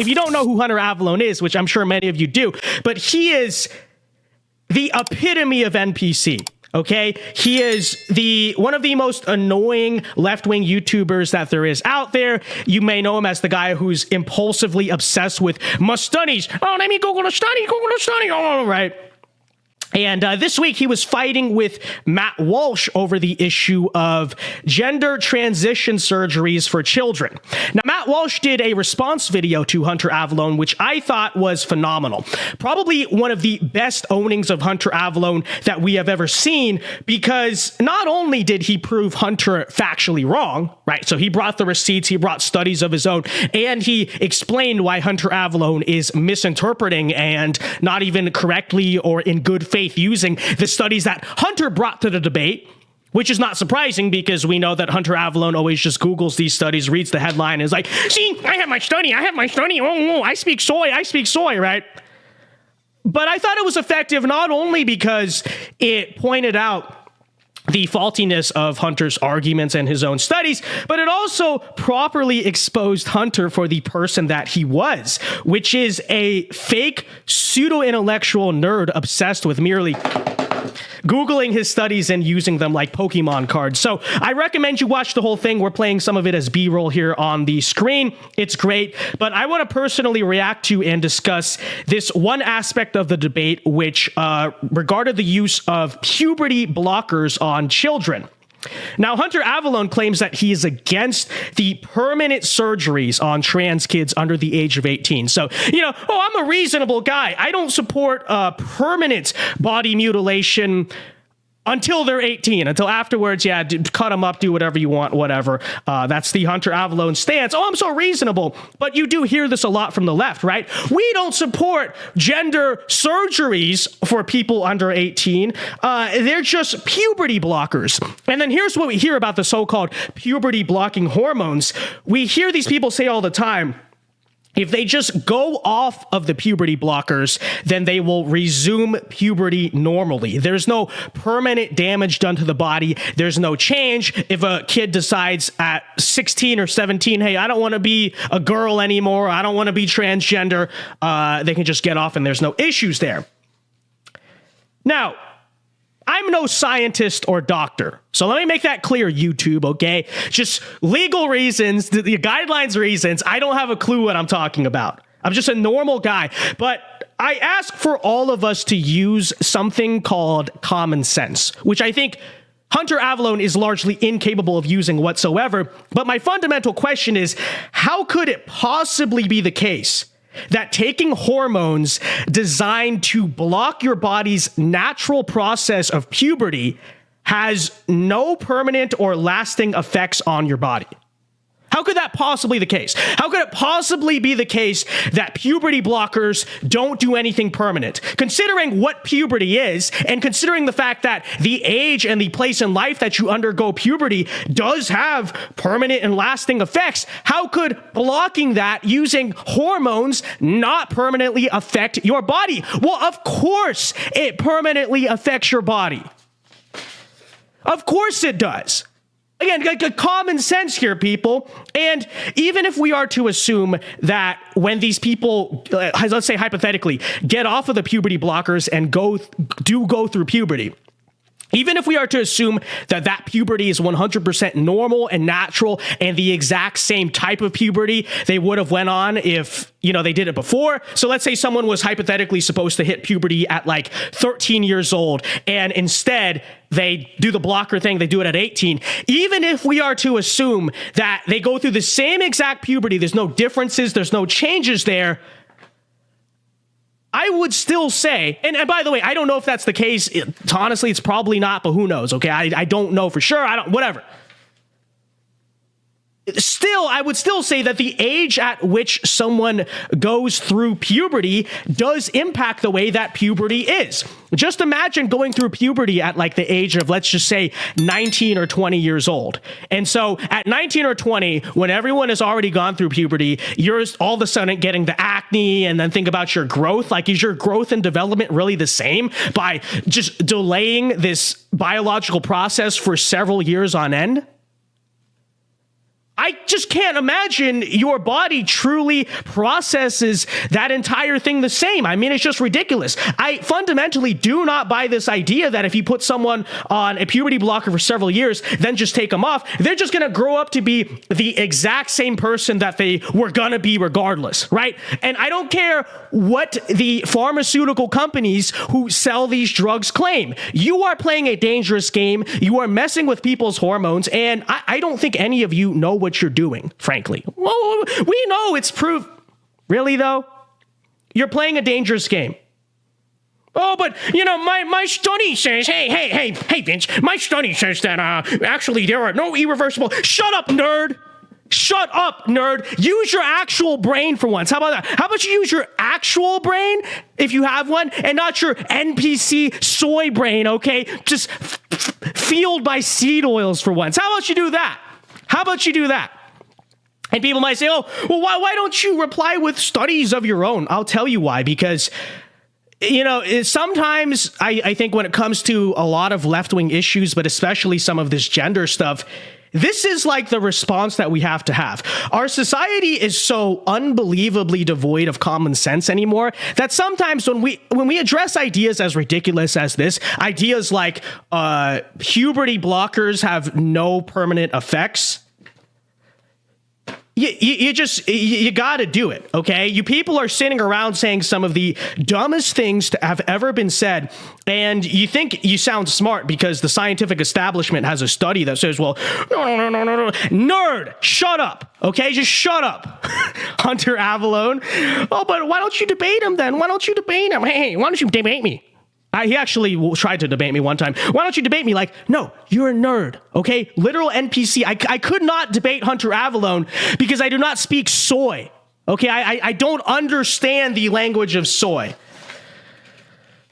if you don't know who Hunter Avallone is, which I'm sure many of you do, but he is the epitome of NPC. Okay, he is one of the most annoying left-wing YouTubers that there is out there. You may know him as the guy who's impulsively obsessed with my studies. Oh, let me Google a study, oh, right. And this week he was fighting with Matt Walsh over the issue of gender transition surgeries for children. Now, Matt Walsh did a response video to Hunter Avallone, which I thought was phenomenal. Probably one of the best ownings of Hunter Avallone that we have ever seen, because not only did he prove Hunter factually wrong, right? So he brought the receipts, he brought studies of his own, and he explained why Hunter Avallone is misinterpreting and not even correctly or in good faith using the studies that Hunter brought to the debate, which is not surprising because we know that Hunter Avallone always just Googles these studies, reads the headline, and is like, see, I have my study, oh, I speak soy, right? But I thought it was effective not only because it pointed out the faultiness of Hunter's arguments and his own studies, but it also properly exposed Hunter for the person that he was, which is a fake pseudo-intellectual nerd obsessed with merely Googling his studies and using them like Pokemon cards. So I recommend you watch the whole thing. We're playing some of it as B-roll here on the screen. It's great, but I want to personally react to and discuss this one aspect of the debate, which regarded the use of puberty blockers on children. Now, Hunter Avallone claims that he is against the permanent surgeries on trans kids under the age of 18. So, I'm a reasonable guy. I don't support permanent body mutilation until they're 18. Until afterwards, cut them up, do whatever you want, whatever. That's the Hunter Avallone stance. Oh, I'm so reasonable. But you do hear this a lot from the left, right? We don't support gender surgeries for people under 18. They're just puberty blockers. And then here's what we hear about the so-called puberty blocking hormones. We hear these people say all the time, if they just go off of the puberty blockers, then they will resume puberty normally. There's no permanent damage done to the body. There's no change. If a kid decides at 16 or 17, hey, I don't want to be a girl anymore, I don't want to be transgender, they can just get off and there's no issues there. Now, I'm no scientist or doctor. So let me make that clear, YouTube, okay? Just legal reasons, the guidelines reasons, I don't have a clue what I'm talking about. I'm just a normal guy. But I ask for all of us to use something called common sense, which I think Hunter Avallone is largely incapable of using whatsoever. But my fundamental question is, how could it possibly be the case that taking hormones designed to block your body's natural process of puberty has no permanent or lasting effects on your body? How could that possibly be the case? How could it possibly be the case that puberty blockers don't do anything permanent? Considering what puberty is, and considering the fact that the age and the place in life that you undergo puberty does have permanent and lasting effects, how could blocking that using hormones not permanently affect your body? Well, of course it permanently affects your body. Of course it does. Again, like common sense here, people. And even if we are to assume that when these people, let's say hypothetically, get off of the puberty blockers and go through puberty, even if we are to assume that that puberty is 100% normal and natural and the exact same type of puberty they would have went on if, they did it before. So let's say someone was hypothetically supposed to hit puberty at like 13 years old and instead they do the blocker thing, they do it at 18. Even if we are to assume that they go through the same exact puberty, there's no differences, there's no changes there, I would still say, and by the way, I don't know if that's the case. Honestly, it's probably not, but who knows, okay? I don't know for sure. Whatever. Still, I would still say that the age at which someone goes through puberty does impact the way that puberty is. Just imagine going through puberty at like the age of, let's just say, 19 or 20 years old. And so at 19 or 20, when everyone has already gone through puberty, you're all of a sudden getting the acne, and then think about your growth. Like, is your growth and development really the same by just delaying this biological process for several years on end? I just can't imagine your body truly processes that entire thing the same. I mean, it's just ridiculous. I fundamentally do not buy this idea that if you put someone on a puberty blocker for several years, then just take them off, they're just going to grow up to be the exact same person that they were going to be regardless, right? And I don't care what the pharmaceutical companies who sell these drugs claim. You are playing a dangerous game. You are messing with people's hormones, and I don't think any of you know what you're doing, frankly. Well, we know it's proof. Really, though? You're playing a dangerous game. Oh, but, you know, my study says, hey, Vince, my study says that actually there are no irreversible... Shut up, nerd! Shut up, nerd. Use your actual brain for once. How about that? How about you use your actual brain, if you have one, and not your NPC soy brain, okay? Just fueled by seed oils for once. How about you do that? How about you do that? And people might say, oh, well, why don't you reply with studies of your own? I'll tell you why. Because, you know, sometimes I think when it comes to a lot of left-wing issues, but especially some of this gender stuff, this is like the response that we have to have. Our society is so unbelievably devoid of common sense anymore that sometimes when we address ideas as ridiculous as this, ideas like puberty blockers have no permanent effects, you got to do it, okay? You people are sitting around saying some of the dumbest things to have ever been said, and you think you sound smart because the scientific establishment has a study that says, well, no. Nerd, shut up, okay? Just shut up. Hunter Avallone. Oh, but why don't you debate him then? Why don't you debate him? Hey, why don't you debate me? He actually tried to debate me one time. Why don't you debate me? Like, no, you're a nerd, okay? Literal NPC. I could not debate Hunter Avallone because I do not speak soy, okay? I don't understand the language of soy.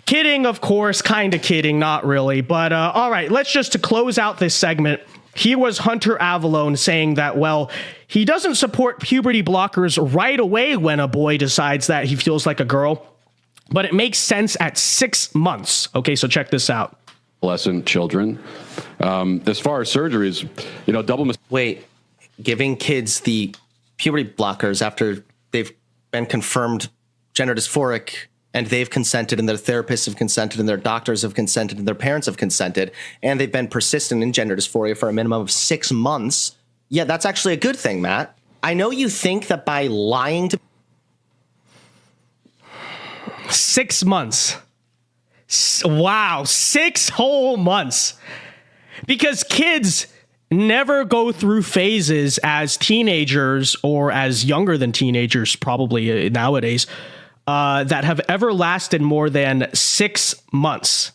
Kidding, of course, kind of kidding, not really. But all right, let's just to close out this segment. Here was Hunter Avallone saying that, well, he doesn't support puberty blockers right away when a boy decides that he feels like a girl, but it makes sense at 6 months. Okay, so check this out. Adolescent children. As far as surgeries, you know, Wait, giving kids the puberty blockers after they've been confirmed gender dysphoric and they've consented and their therapists have consented and their doctors have consented and their parents have consented and they've been persistent in gender dysphoria for a minimum of 6 months. Yeah, that's actually a good thing, Matt. I know you think that by lying to 6 months. Wow, 6 whole months. Because kids never go through phases as teenagers or as younger than teenagers, probably nowadays, that have ever lasted more than 6 months.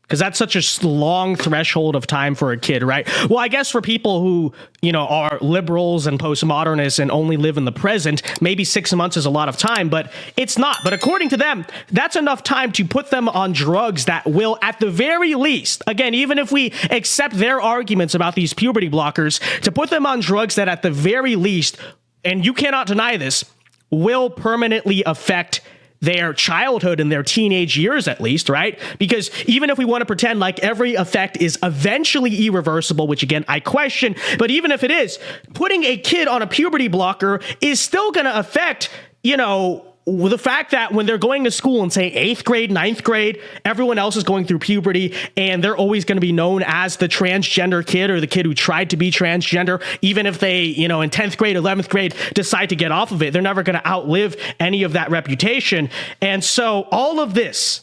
Because that's such a long threshold of time for a kid, right? Well, I guess for people who, you know, are liberals and postmodernists and only live in the present, maybe 6 months is a lot of time, but it's not. But according to them, that's enough time to put them on drugs that will, at the very least, again, even if we accept their arguments about these puberty blockers, to put them on drugs that at the very least, and you cannot deny this, will permanently affect their childhood and their teenage years, at least, right? Because even if we want to pretend like every effect is eventually irreversible, which again, I question, but even if it is, putting a kid on a puberty blocker is still going to affect, you know, the fact that when they're going to school in, say, 8th grade, 9th grade, everyone else is going through puberty and they're always going to be known as the transgender kid or the kid who tried to be transgender. Even if they, you know, in 10th grade, 11th grade, decide to get off of it, they're never going to outlive any of that reputation. And so all of this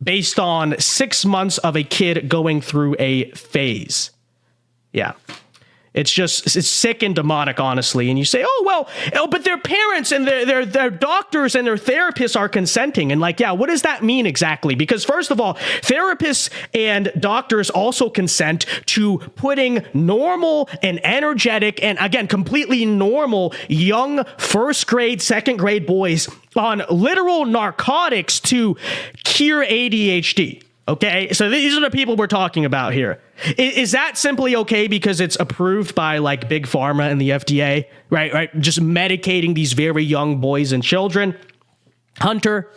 based on 6 months of a kid going through a phase. Yeah. It's sick and demonic, honestly. And you say, but their parents and their doctors and their therapists are consenting. And like, yeah, what does that mean exactly? Because first of all, therapists and doctors also consent to putting normal and energetic and, again, completely normal young 1st grade, 2nd grade boys on literal narcotics to cure ADHD. Okay, so these are the people we're talking about here. Is that simply okay because it's approved by like Big Pharma and the FDA, right? Just medicating these very young boys and children? Hunter,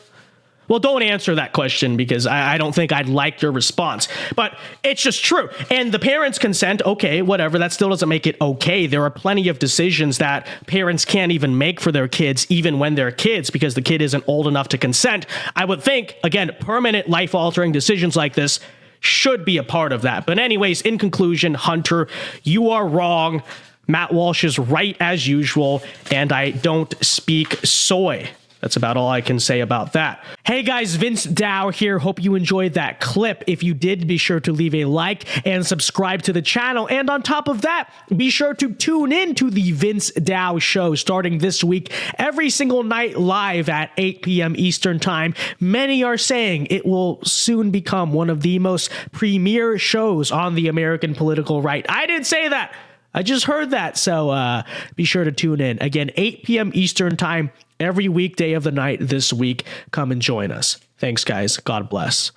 Well, don't answer that question because I don't think I'd like your response. But it's just true. And the parents' consent, okay, whatever. That still doesn't make it okay. There are plenty of decisions that parents can't even make for their kids, even when they're kids, because the kid isn't old enough to consent. I would think, again, permanent life-altering decisions like this should be a part of that. But anyways, in conclusion, Hunter, you are wrong. Matt Walsh is right as usual, and I don't speak soy. That's about all I can say about that. Hey guys, Vince Dow here. Hope you enjoyed that clip. If you did, be sure to leave a like and subscribe to the channel. And on top of that, be sure to tune in to the Vince Dow Show starting this week, every single night live at 8 p.m. Eastern Time. Many are saying it will soon become one of the most premier shows on the American political right. I didn't say that. I just heard that. So be sure to tune in. Again, 8 p.m. Eastern Time, every weekday of the night this week. Come and join us. Thanks, guys. God bless.